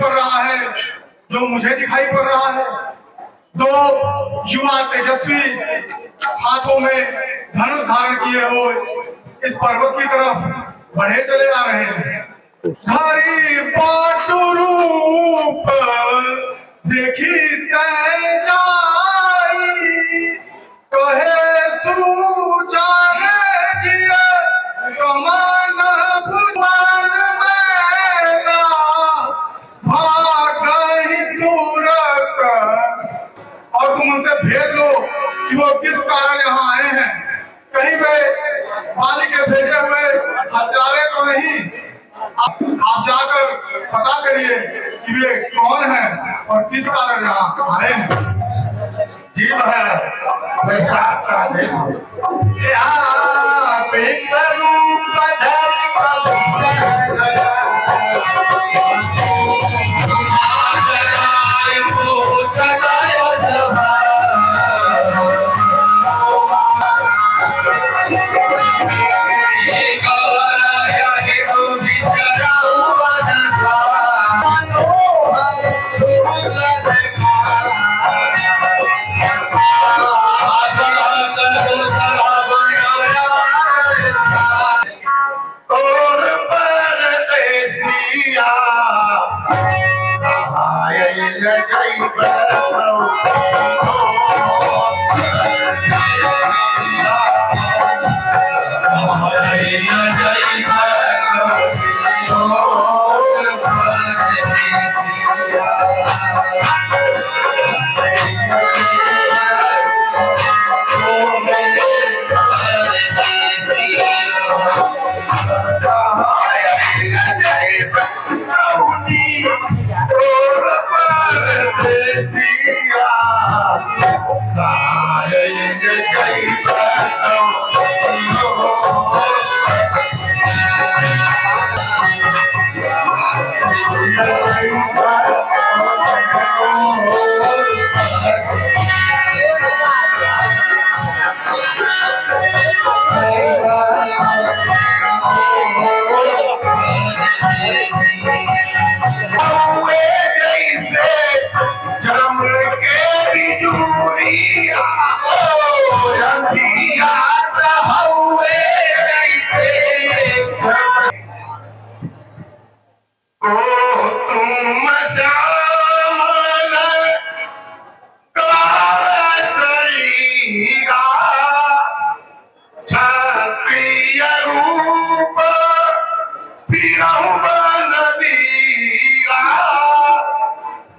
पड़ रहा है, जो मुझे दिखाई पड़ रहा है। दो युवा तेजस्वी हाथों में धनुष धारण किए हुए इस पर्वत की तरफ बढ़े चले आ रहे हैं। धारी पाटु रूप देखी तै जाई, कहे सुजान जिया समान भुवन मेला, भागहि तुरत। और तुम उनसे भेज लो कि वो किस कारण यहाँ आए हैं। कहीं वे मालिक के भेजे हुए हत्यारे तो नहीं। आप जाकर पता करिए कि वे कौन हैं और किस कारण यहाँ आए हैं। जी महाराज, जैसा आपका आदेश हो।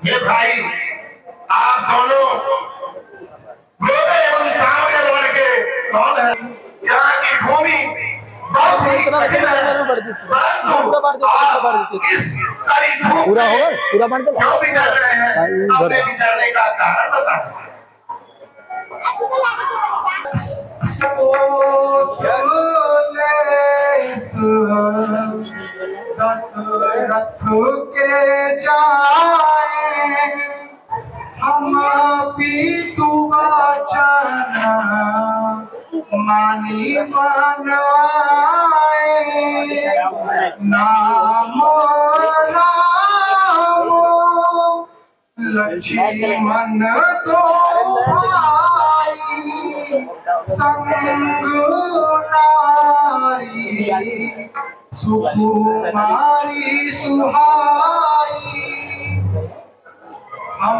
हे भाई, आप दोनों घोड़े एवं सांवले लड़के कौन है? यहाँ की भूमि बहुत ही कठिन है, परंतु आप इस कड़ी धूप में क्यों विचर रहे हैं? अपने विचरने का कारण बताएं। दशरथ के जाए हम पीतु वचन मानी मनाए, नाम राम लक्ष्मण दो भाई, संग नारी सुकुमारी सुहाई। हम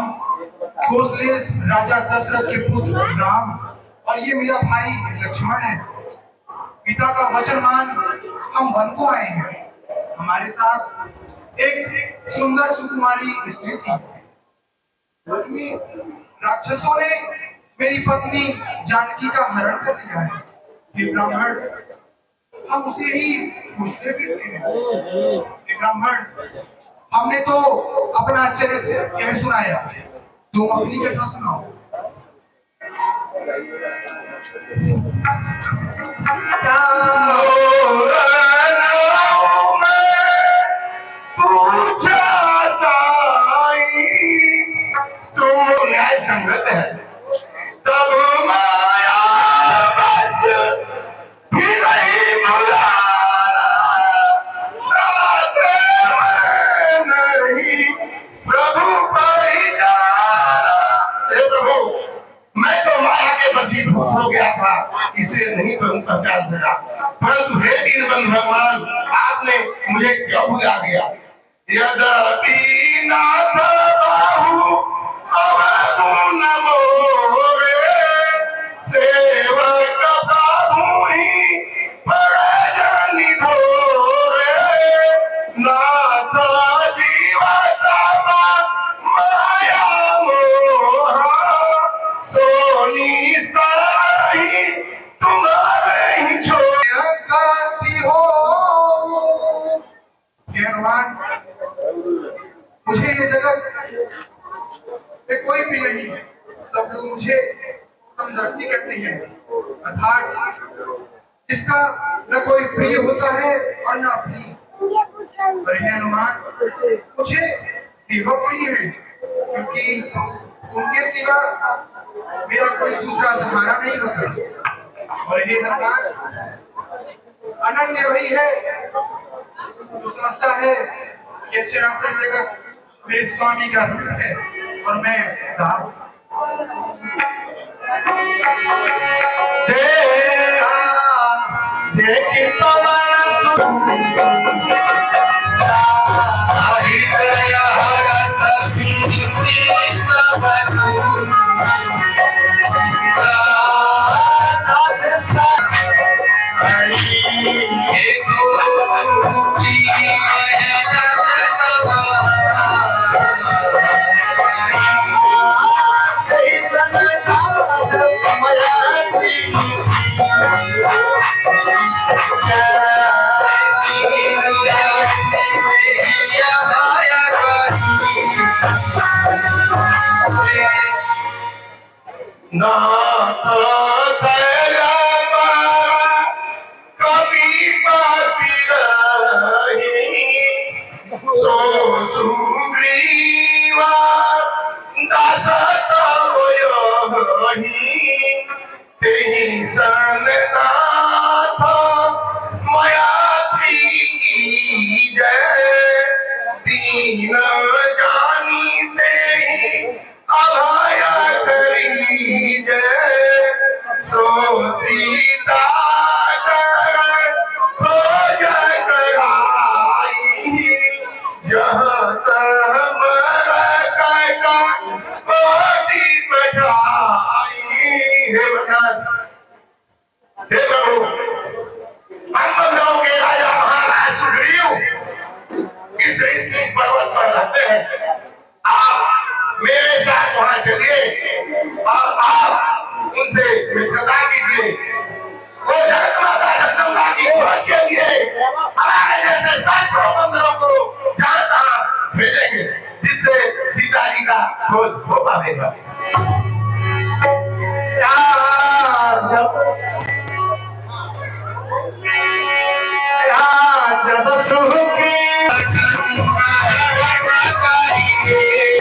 कौशल्य राजा दशरथ के पुत्र राम और ये मेरा भाई लक्ष्मण है। पिता का वचन मान हम वन को आए हैं। हमारे साथ एक सुंदर सुकुमारी स्त्री थी। वन में राक्षसों ने मेरी पत्नी जानकी का हरण कर लिया है। हे ब्राह्मण, हम उसे ही पूछते फिरते हैं। हे ब्राह्मण, हमने तो अपना आश्चर्य से कह सुनाया, तुम अपनी कथा सुनाओ। तो न्याय संगत है, तब माया बस भी नहीं बुलाना, नहीं भूत हो गया था, इसे नहीं पहचान सका। परंतु हे दीनबंधु भगवान, आपने मुझे क्यों भुला दिया? यद्यपि नाथ बाहु अवगुण मोरे, सेवक बाहुहि परजनि भोरे, नाथ जीवत माया मोहा, सोनी स्तरहि तुम्हारे ही छोड़। करती हो हे हनुमान, मुझे ये जगत में कोई भी नहीं है। सब लोग मुझे समदर्शी कहते हैं, अर्थात जिसका न कोई प्रिय होता है और न प्रिय। पर हे हनुमान, मुझे शिव प्रिय है, क्योंकि उनके सिवा मेरा कोई दूसरा सहारा नहीं होता। और हे हनुमान, अनन्य वही है जो समझता है कि अक्षराक्षर जगत मेरे स्वामी का रूप है और मैं दास। नाथ सैलमा कवि पापी रही, सो सुग्रीवा दास तव योही, तेहि सन नाथ माया जय, दीन जानी तेहि अभय करी जय, सो सीता कर खोज कराई, जहाँ तब का कोटि बचाई। हे भगवान, हे प्रभु, हम बंधुओं के राजा महाराज सुग्रीव इस पर्वत पर रहते हैं। आप मेरे साथ वहां चलिए और आप उनसे मित्रता कीजिए। वो जगत माता जगदम्बा की खोज के लिए हमारे जैसे सैकड़ों बंधुओं को जहां तहां भेजेंगे, जिससे सीता जी का खोज हो पाएगा। जब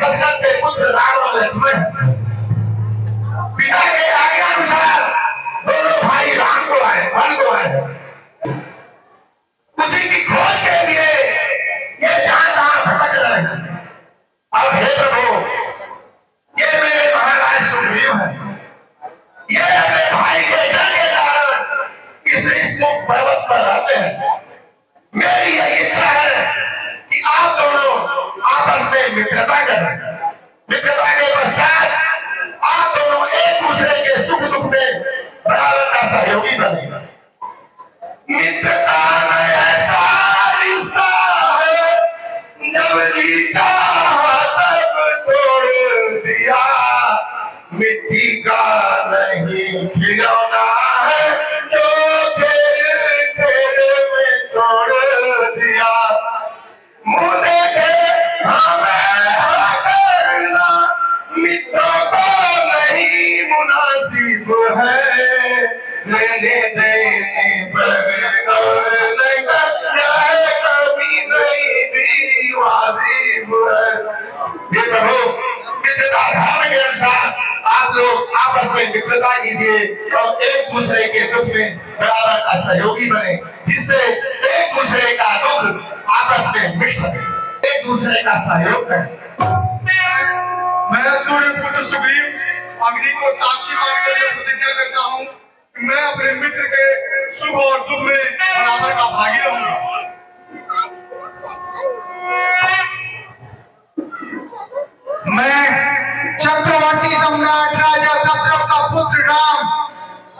दशरथ के पुत्र राम और लक्ष्मण पिता के आज्ञानुसार दोनों भाई राम को आए, वन को आए, उसी की खोज के लिए ये जहां तहां भटक रहे हैं। अब हे प्रभु, ये मेरे महाराज सुग्रीव है, ये अपने भाई के डर के कारण इस मुख पर्वत पर रहते हैं। मेरी यही इच्छा है कि आप दोनों आपस में मित्रता करें। मित्रता के पश्चात आप दोनों एक दूसरे के सुख दुख में बराबर का सहयोगी बने। मित्रता में ऐसा रिश्ता है, जब जी चाहा तब तोड़ दिया, मिट्टी का नहीं खिलौना है, जो खेल खेल में तोड़ दिया। मुँह देखे हमें करना मित्रों को नहीं मुनासिब है, लेने देने पर कभी नहीं भी वाजिब है। ये प्रभु, मित्रता धर्म के अनुसार आप लोग आपस में मित्रता कीजिए और एक दूसरे के दुख में बराबर का सहयोगी बने, जिससे एक दूसरे का दुख आपस में मिट सके, एक दूसरे का सहयोग करें। मैं सूर्य पुत्र सुग्रीव अग्नि को साक्षी मानकर यह प्रतिज्ञा करता हूँ कि मैं अपने मित्र के सुख और दुख में बराबर का भागी रहूंगा। मैं चक्रवर्ती सम्राट राजा दशरथ का पुत्र राम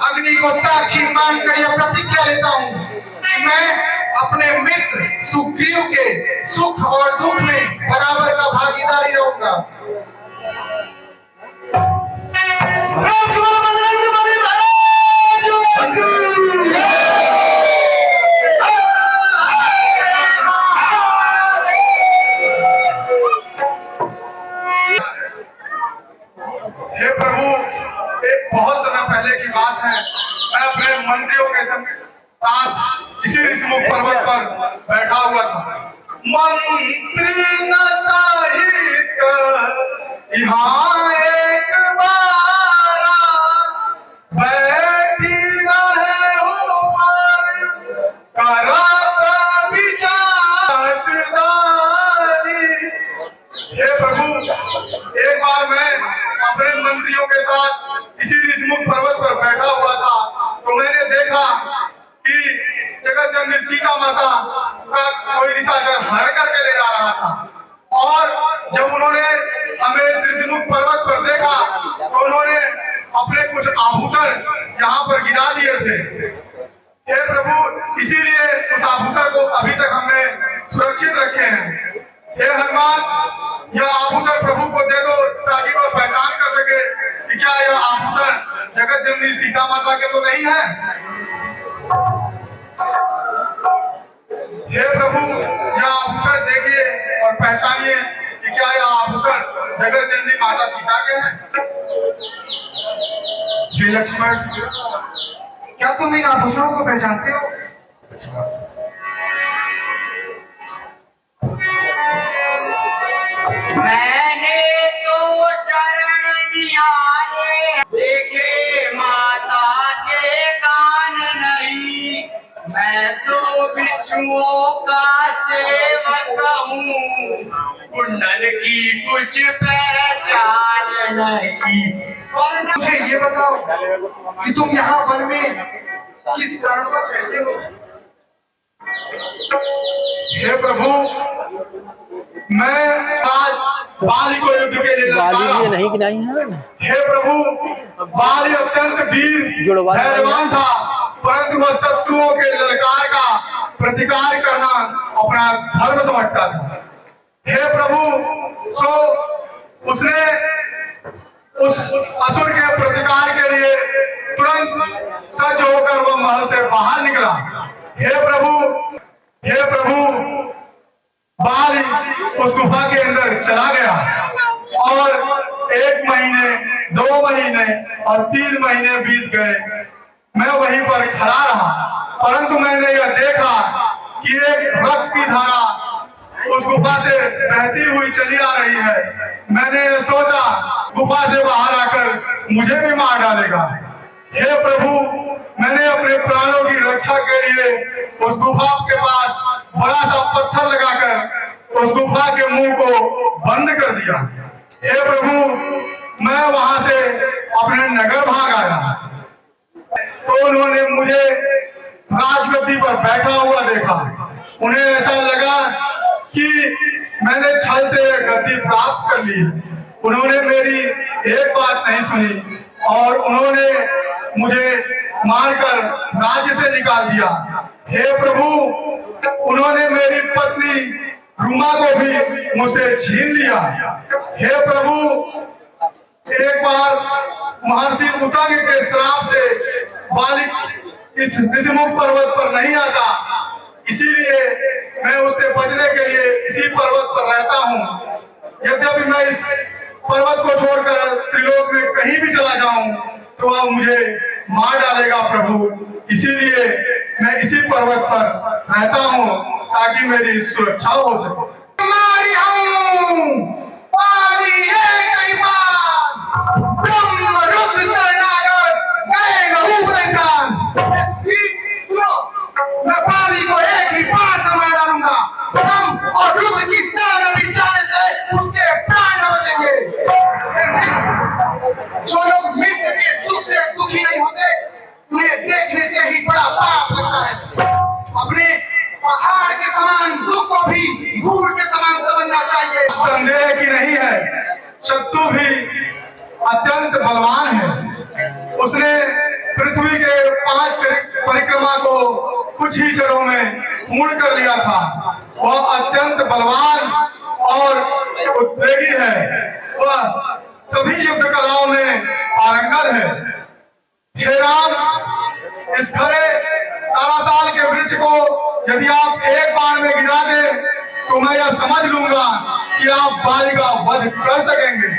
अग्नि को साक्षी मानकर यह प्रतिज्ञा लेता हूँ कि मैं अपने मित्र सुग्रीव के सुख और दुख में बराबर का भागीदारी रहूंगा। हे प्रभु, एक बहुत समय पहले की बात है, मैं अपने मंत्रियों के साथ इसी ऋषिमुख पर्वत पर बैठा हुआ था। मंत्री न सहित यहाँ एक बारा बैठी रहे उमर करत विचारदारी। हे प्रभु, एक बार मैं अपने मंत्रियों के साथ इसी ऋषिमुख पर्वत पर बैठा हुआ था तो मैंने देखा कि जगत जननी सीता माता का कोई निशाचर हर करके ले जा रहा था। और जब उन्होंने हमें इस ऋषिमुख पर्वत पर देखा तो उन्होंने अपने कुछ आभूषण यहाँ पर गिरा दिए थे। हे प्रभु, इसीलिए उस आभूषण को अभी तक हमने सुरक्षित रखे हैं। हे हनुमान, यह आभूषण प्रभु को दे दो ताकि वह पहचान कर सके कि क्या यह आभूषण जगत जननी सीता माता के तो नहीं है। हे प्रभु, यह आभूषण देखिए और पहचानिए कि क्या यह आभूषण जगत जननी माता सीता के हैं। श्री लक्ष्मण, क्या तुम इन आभूषणों को पहचानते हो? मैंने तो चरण निहारे देखे माता के कान नहीं, मैं तो बिच्छुओं का सेवक हूँ, कुंडल की कुछ पहचान नहीं। मुझे ये बताओ कि तुम यहाँ वन में किस कारण पर रहते हो? हे प्रभु, मैं आज बाली को युद्ध के लिए ललकारा। नहीं गिनाई है। हे प्रभु, बाली अत्यंत वीर पहलवान था, परंतु वह शत्रुओं के ललकार का प्रतिकार करना अपना धर्म समझता था। हे प्रभु, सो उसने उस असुर के प्रतिकार के लिए तुरंत सज्ज होकर वह महल से बाहर निकला। हे प्रभु, बाली उस गुफा के अंदर चला गया और 1 महीने, 2 महीने और 3 महीने बीत गए। मैं वहीं पर खड़ा रहा, परंतु मैंने यह देखा कि एक रक्त की धारा उस गुफा से बहती हुई चली आ रही है। मैंने यह सोचा गुफा से बाहर आकर मुझे भी मार डालेगा। हे प्रभु, मैंने अपने प्राणों की रक्षा के लिए उस गुफा के पास बड़ा सा पत्थर लगाकर उस गुफा के मुंह को बंद कर दिया। हे प्रभु, मैं वहां से अपने नगर भाग आया तो उन्होंने मुझे राजगद्दी पर बैठा हुआ देखा। उन्हें ऐसा लगा कि मैंने छल से गद्दी प्राप्त कर ली है। उन्होंने मेरी एक बात नहीं सुनी और उन्होंने मुझे मारकर राज्य से निकाल दिया। हे प्रभु, उन्होंने मेरी पत्नी रुमा को भी मुझसे छीन लिया। हे प्रभु, एक बार महर्षि उतंग के श्राप से बालिक इस ऋषिमुख पर्वत पर नहीं आता, इसीलिए मैं उससे बचने के लिए इसी पर्वत पर रहता हूँ। यद्यपि मैं इस पर्वत को छोड़कर त्रिलोक में कहीं भी चला जाऊं तो वह मुझे मार डालेगा प्रभु, इसीलिए मैं इसी पर्वत पर रहता हूँ ताकि मेरी सुरक्षा हो सके। मैं बाली को एक ही बार से मार डालूंगा और रुद्र की सेना में भी जाने से उसके प्राण न बचेंगे। बलवान है। उसने पृथ्वी के 5 परिक्रमा को कुछ ही क्षणों में पूर्ण कर लिया था। वह अत्यंत बलवान और उद्वेगी है। वह सभी युद्ध कलाओं में पारंगत है। हे राम, इस खड़े तारासाल के वृक्ष को यदि आप एक बार में गिरा दे तो मैं यह समझ लूंगा कि आप बाली का वध कर सकेंगे।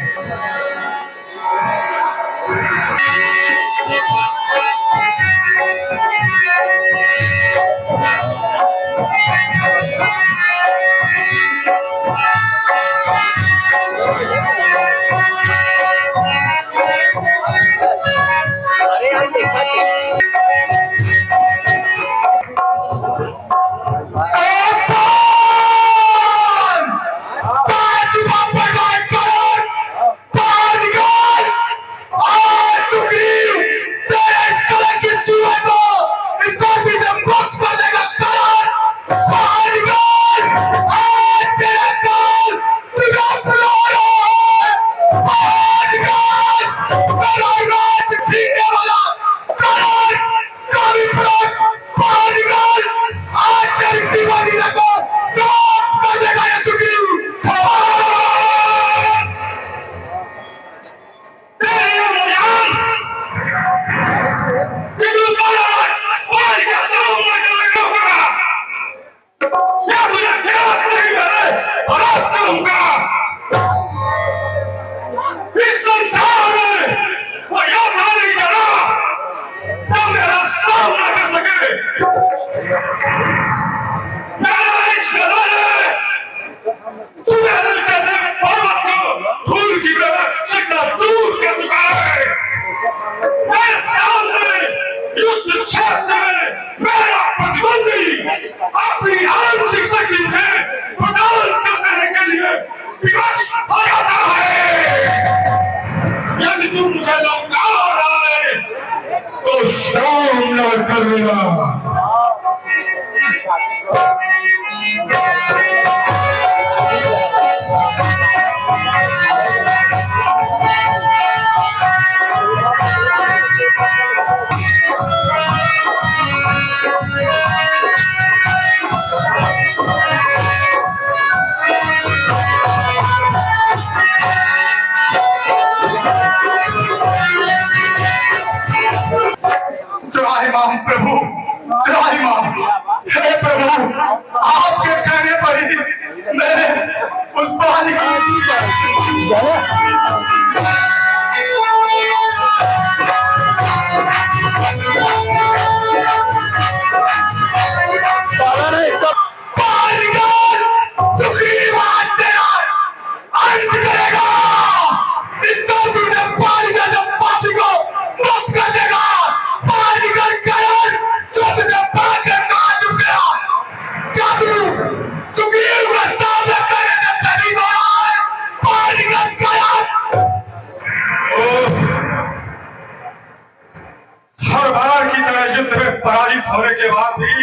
पराजित होने के बाद भी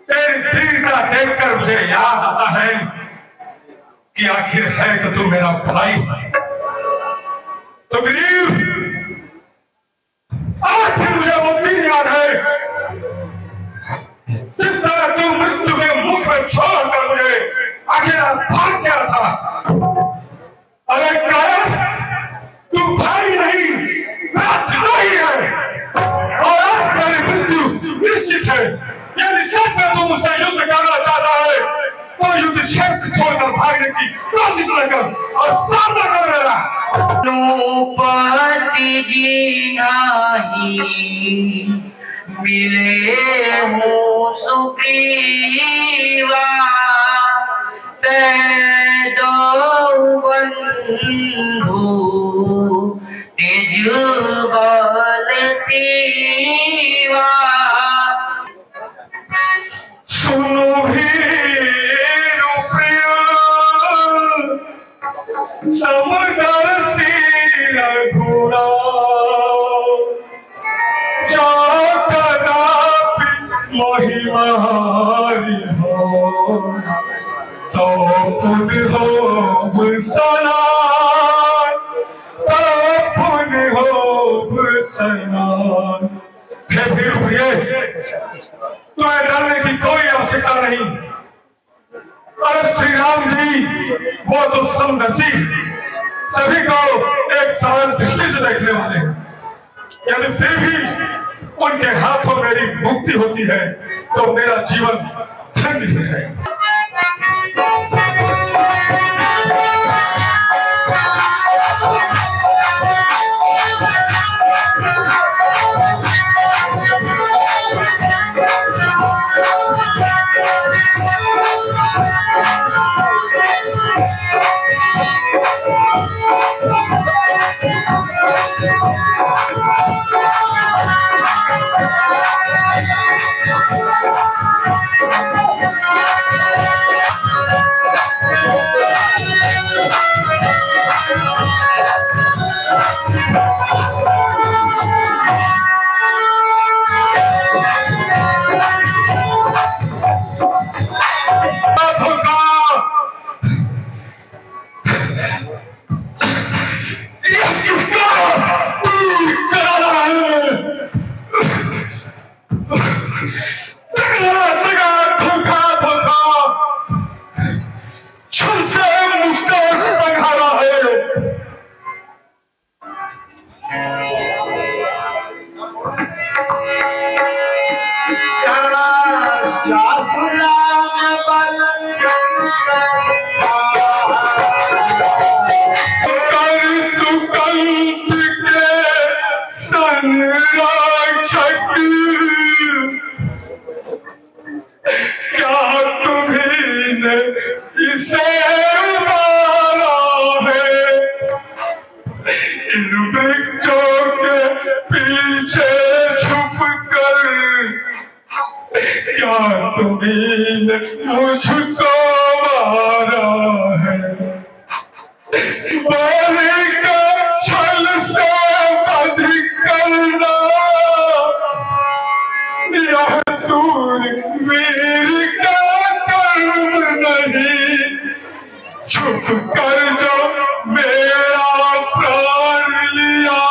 तेरी वीरता देखकर मुझे याद आता है कि आखिर है तो तू मेरा भाई। तो गरीब, आज भी मुझे वो दिन याद है जिस तरह तू मृत्यु के मुख में छोड़कर मुझे अकेला भाग गया था। अरे कारण तू भाई नहीं, राजद्रोही है और आज तेरी मृत्यु निश्चित है। यदि सच में तू मुझसे युद्ध करना चाहता है तो युद्ध क्षेत्र छोड़कर भागने की कोशिश न कर और सामना कर मेरा। द्रौपदी जी नाही मिले हो सुग्रीवा, ते दो बंधु तेज बल सीवा। सुनो वीर प्रिय समदर सिर घोड़ा, जा कदापि महिमारी हो तो पुन हो सना। तुम्हें डरने की कोई आवश्यकता नहीं। और श्री राम जी वो तो समदर्शी, सभी को एक समान दृष्टि से देखने वाले हैं। यदि फिर भी उनके हाथों मेरी मुक्ति होती है तो मेरा जीवन धन्य है। क्या तुम्ही ने इसे मारा है? इन वृक्षों के पीछे छुप कर क्या तुम्ही ने मुझको मारा है? बलि का छल से वध करना यह सूरवीर का कर्म नहीं। छुप कर जो मेरा प्राण लिया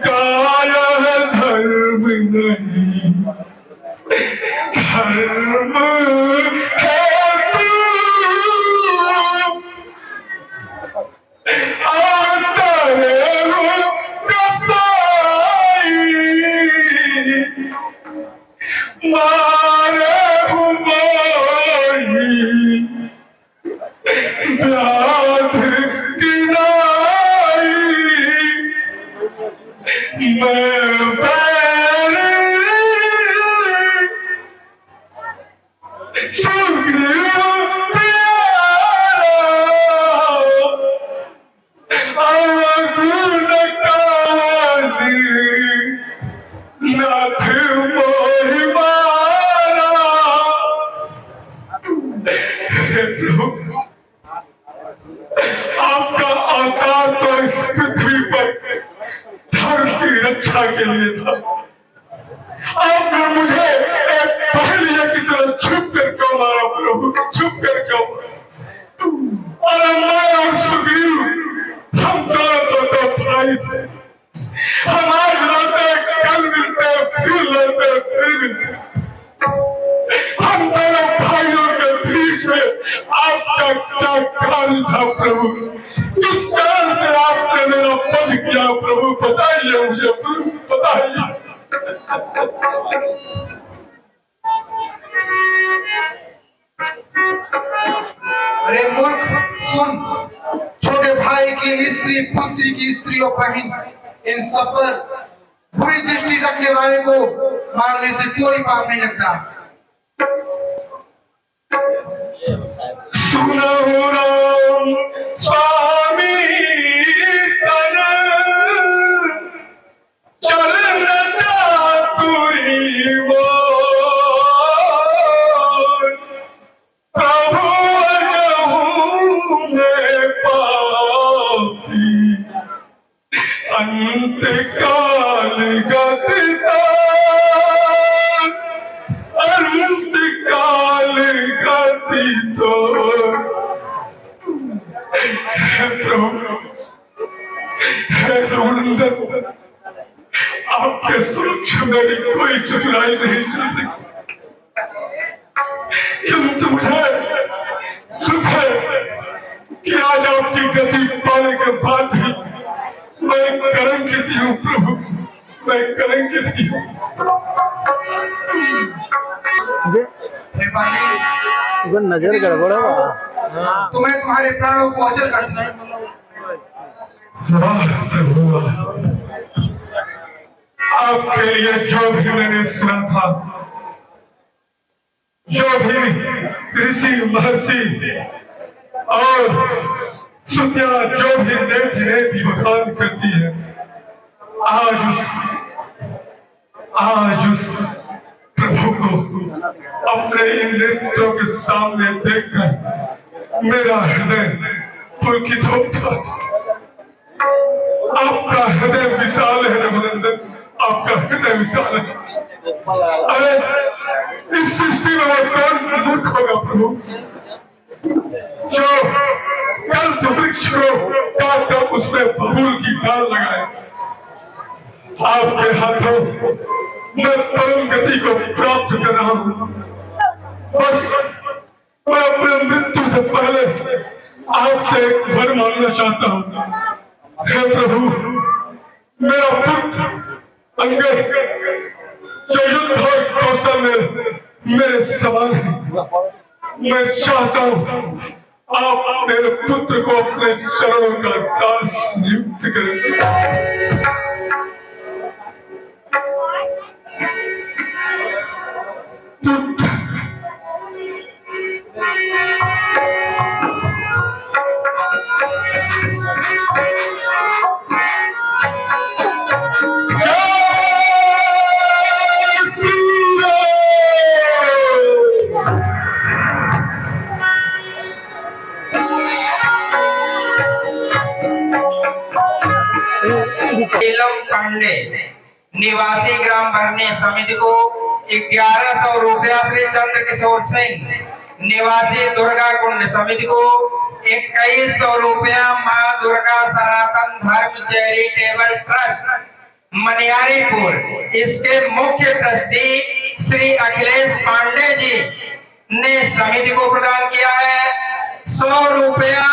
का यह धर्म नहीं। धर्म है तू अवतरे हो कसाई, मारे हो माई व्याध किनाई। मैं बैरी सुग्रीव प्यारा अवगुण काली नाथ मोहि मारा। हे प्रभु, आपका अवतार तो इस पृथ्वी पर धर्म की रक्षा के लिए था। आपने मुझे एक पहलिया की तरह छुप कर क्यों मारा प्रभु? छुप कर क्यों? और मैं और सुग्रीव हम दोनों तो भाई थे। हम आज लड़ते, कल मिलते, फिर लड़ते, फिर मिलते। हम दोनों भाइयों के बीच में आपका क्या कार्य था प्रभु? किस कारण से आपने मेरा वध किया प्रभु? बताइए मुझे प्रभु, बताइए। अरे मूर्ख सुन, छोटे भाई की स्त्री, पुत्री की स्त्री और बहन, इन सब पर बुरी दृष्टि रखने वाले को मारने से कोई पाप नहीं लगता। सुनो राम स्वामी सन चल न चातुरी वो प्रभु अजहू में पापी अंत काल गतिता अंत काल गति तो। हे प्रभु, हे रघुनंदन, आपके सुरक्षा कि मेरी कोई चतुराई नहीं चल सकती, किंतु मुझे दुख है कि आज आपकी गति पाने के बाद भी मैं कलंकित हूँ प्रभु, मैं कलंकित हूँ। हे बाली, नजर गड़बड़ है तुम्हें तुम्हारे प्राणों को अचल कर दूं। वाह प्रभु वाह, आपके लिए जो भी मैंने सुना था, जो भी ऋषि महर्षि और श्रुतियां जो भी नेति नेति बखान करती है, आज उस प्रभु को अपने इन नेत्रों के सामने देखकर मेरा हृदय पुलकित होता। आपका हृदय विशाल है रघुनंदन, आपका हृदय विशाल है। अरे इस सृष्टि में वो कौन मूर्ख होगा प्रभु, जो कल्प वृक्ष को काट कर उसमें बबूल की डाल लगाए। आपके हाथों मैं परम गति को प्राप्त कर रहा हूँ। बस मैं अपने मृत्यु से पहले आपसे एक वर मांगना चाहता हूँ। हे प्रभु, मेरा पुत्र अंगद जो युद्ध और कौशल में मेरे समान है, मैं चाहता हूँ आप मेरे पुत्र को अपने चरणों का दास नियुक्त करें। नीलम पांडे निवासी ग्राम भरनी समिति को 1100 रुपया श्री चंद्र किशोर सिंह निवासी दुर्गा कुंड समिति को 2100 रुपया मां दुर्गा सनातन धर्म चैरिटेबल ट्रस्ट मनियारीपुर, इसके मुख्य ट्रस्टी श्री अखिलेश पांडे जी ने समिति को प्रदान किया है। 100 रुपया